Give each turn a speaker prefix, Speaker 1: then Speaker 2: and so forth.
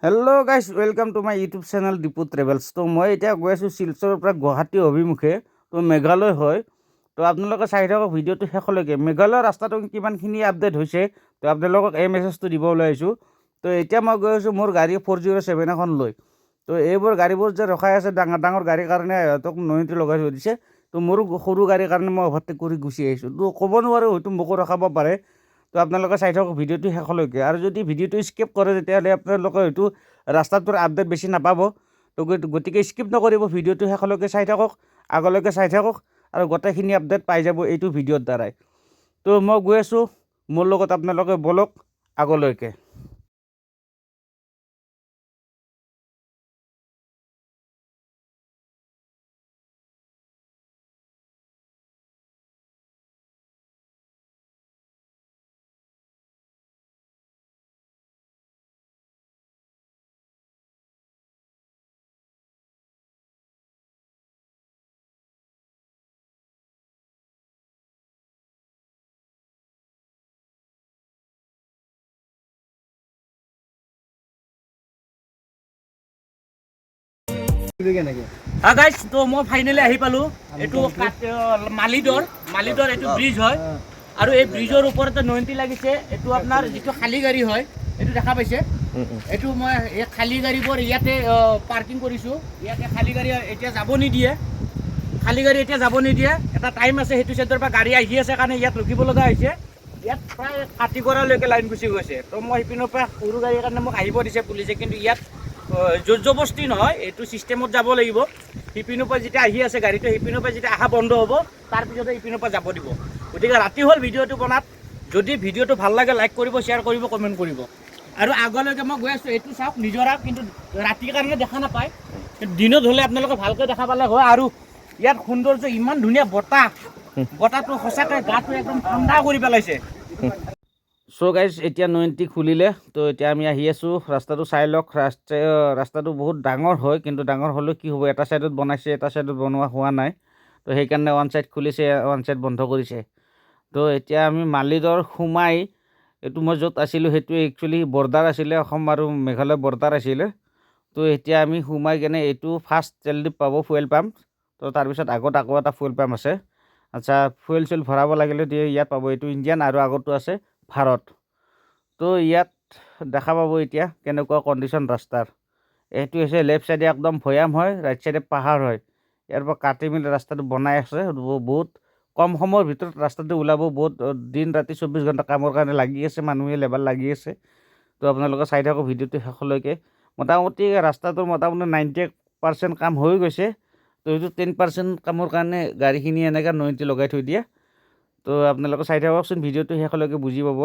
Speaker 1: Hello' guys welcome to my YouTube channel depot travels. তো মই এতিয়া গৈ আছোঁ শিলচৰৰ পৰা গুৱাহাটী অভিমুখে। তো মেঘালয় হয়। তো আপোনালোকে চাই থাকক ভিডিঅ'টো শেষলৈকে। মেঘালয়ৰ ৰাস্তাটো কিমানখিনি আপডেট হৈছে তো আপোনালোকক এই মেছেজটো দিব ওলাইছোঁ। তো এতিয়া মই গৈ আছোঁ মোৰ গাড়ী 407 এখন লৈ। তো এইবোৰ গাড়ীবোৰ যে ৰখাই আছে ডাঙৰ ডাঙৰ গাড়ীৰ কাৰণে সিহঁতক নৈটো লগাই থৈ দিছে। তো মোৰ সৰু গাড়ীৰ কাৰণে মই অভাৰটেক কৰি গুচি আহিছোঁ। তো ক'ব নোৱাৰোঁ হয়তো মোকো ৰখাব পাৰে। তো আপোনালোকে চাই থাকক ভিডিঅ'টো শেষলৈকে। আৰু যদি ভিডিঅ'টো স্কিপ কৰে তেতিয়াহ'লে আপোনালোকে হয়তো ৰাস্তাটোৰ আপডেট বেছি নাপাব। তো গতিকে স্কিপ নকৰিব, ভিডিঅ'টো শেষলৈকে চাই থাকক, আগলৈকে চাই থাকক আৰু গোটেইখিনি আপডেট পাই যাব এইটো ভিডিঅ'ৰ দ্বাৰাই। তো মই গৈ আছোঁ, মোৰ লগত আপোনালোকে বলক আগলৈকে। গাইজ তো মই ফাইনেলি আহি পালোঁ। এইটো মালিদৰ এইটো ব্ৰিজ হয় আৰু এই ব্ৰিজৰ ওপৰতে নৈন্তি লাগিছে। এইটো আপোনাৰ যিটো খালী গাড়ী হয় এইটো দেখা পাইছে। এইটো মই এই খালী গাড়ীবোৰ ইয়াতে পাৰ্কিং কৰিছোঁ। ইয়াতে খালী গাড়ী এতিয়া যাব নিদিয়ে, এটা টাইম আছে, সেইটো ছাইডৰ পৰা গাড়ী আহি আছে কাৰণে ইয়াত ৰখিব লগা হৈছে। ইয়াত প্ৰায় কাটিগড়ালৈকে লাইন গুচি গৈছে। তো মই সিপিনৰ পৰা সৰু গাড়ীৰ কাৰণে মোক আহিব দিছে পুলিচে, কিন্তু ইয়াত জোৰ জবস্তি নহয়, এইটো ছিষ্টেমত যাব লাগিব। সিপিনৰ পৰা যেতিয়া আহি আছে গাড়ীটো, সিপিনৰ পৰা যেতিয়া অহা বন্ধ হ'ব তাৰপিছতে ইপিনৰ পৰা যাব দিব। গতিকে ৰাতি হ'ল ভিডিঅ'টো বনাত। যদি ভিডিঅ'টো ভাল লাগে লাইক কৰিব, শ্বেয়াৰ কৰিব, কমেণ্ট কৰিব। আৰু আগলৈকে মই গৈ আছোঁ। এইটো চাওক নিজৰা, কিন্তু ৰাতিৰ কাৰণে দেখা নাপায়, কিন্তু দিনত হ'লে আপোনালোকে ভালকৈ দেখা পালে হয়। আৰু ইয়াত সৌন্দৰ্য ইমান ধুনীয়া, বতাহটো সঁচাকৈ গাটো একদম ঠাণ্ডা কৰি পেলাইছে। চ' গাইজ এতিয়া নৈন্তি খুলিলে। তো এতিয়া আমি আহি আছোঁ, ৰাস্তাটো চাই লওক। ৰাস্তাটো বহুত ডাঙৰ হয়, কিন্তু ডাঙৰ হ'লেও কি হ'ব, এটা ছাইডত বনাইছে, এটা ছাইডত বনোৱা হোৱা নাই। তো সেইকাৰণে ওৱান ছাইড খুলিছে, ওৱান ছাইড বন্ধ কৰিছে। তো এতিয়া আমি মালিদৰ সোমাই, এইটো মই য'ত আছিলোঁ সেইটো একচুৱেলি বৰ্ডাৰ আছিলে, অসম আৰু মেঘালয় বৰ্ডাৰ আছিলে। তো এতিয়া আমি সোমাই কেনে এইটো ফাৰ্ষ্ট তেলডিপ পাব, ফুৱেল পাম্প। তো তাৰপিছত আগত আকৌ এটা ফুৱেল পাম্প আছে। আচ্ছা, ফুৱেল চুৱেল ভৰাব লাগিলে দিয়ে ইয়াত পাব। এইটো ইণ্ডিয়ান আৰু আগতো আছে ভাৰত। তো ইয়াত দেখা পাব এতিয়া কেনেকুৱা কণ্ডিশ্যন ৰাস্তাৰ। এইটো হৈছে লেফ্ট ছাইডে একদম ভৈয়াম হয়, ৰাইট ছাইডে পাহাৰ হয়। ইয়াৰ পৰা কাটি মেলি ৰাস্তাটো বনাই আছে। বহুত কম সময়ৰ ভিতৰত ৰাস্তাটো ওলাব। বহুত দিন ৰাতি 24 ঘণ্টা কামৰ কাৰণে লাগি আছে, মানুহে লেবাৰ লাগি আছে। তো আপোনালোকে চাই থাকক ভিডিঅ'টো শেষলৈকে। মোটামুটি ৰাস্তাটোৰ মোটামুটি 90% কাম হৈ গৈছে। তো সেইটো 10% কামৰ কাৰণে গাড়ীখিনি এনেকৈ নৈন্তি লগাই থৈ দিয়ে। তো আপোনালোকে চাই থাককচোন ভিডিঅ'টো শেষলৈকে, বুজি পাব।